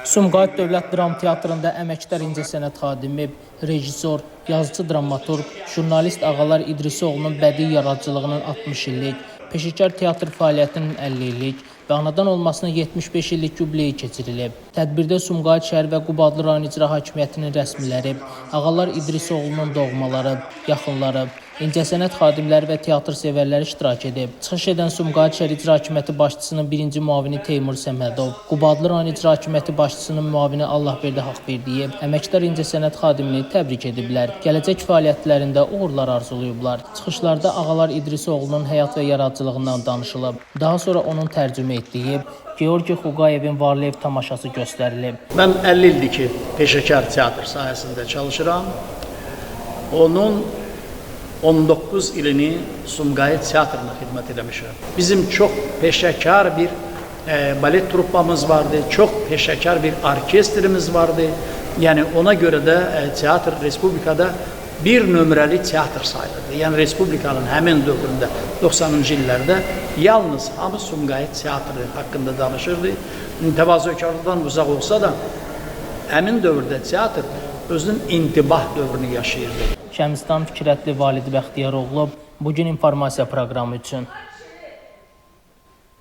Sumqayıt Dövlət Dram Teatrında əməkdar incəsənət xadimi, rejissor, yazıcı dramaturq, jurnalist Ağalar İdrisoğlu'nun bədii yaradıcılığının 60 illik, peşəkar teatr fəaliyyətinin 50 illik və anadan olmasının 75 illik yubileyi keçirilib. Tədbirdə Sumqayıt şəhər və Qubadlı rayon icra hakimiyyətinin rəsmiləri, Ağalar İdrisoğlu'nun doğmaları, yaxınları, incəsənət xadimləri və teatr sevərləri iştirak edib. Çıxış edən Sumqayıt şəhər icra hakimiyyəti başçısının birinci müavini Teymur Səmədov, Qubadlı rayon icra hakimiyyəti başçısının müavini Allahverdi Haqverdiyev əməkdar incəsənət xadimini təbrik ediblər. Gələcək fəaliyyətlərində uğurlar arzulayıblar. Çıxışlarda Ağalar İdrisoğlu'nun həyat və yaradıcılığından danışılıb. Daha sonra onun tərcümə etdiyi Georgi Xuqayevin Varlı ev tamaşası göstərilib. Mən 50 ildir ki, peşəkar teatr sahəsində çalışıram. Onun 19 ilini Sumqayıt teatrına xidmət eləmişəm. Bizim çox peşəkar bir balet truppamız vardı, çox peşəkar bir orkestrimiz vardı. Yəni ona görə də teatr Respublikada bir nömrəli teatr sayılırdı. Yəni Respublikanın həmin dövründə 90-cı illərdə yalnız hamı Sumqayıt teatrı haqqında danışırdı. Təvazökarlıqdan uzaq olsa da həmin dövrdə teatr özünün intibah dövrünü yaşayırdı. Şəmstan Fikrətli Valid Bəxtiyaroğlu bugün informasiya proqramı üçün.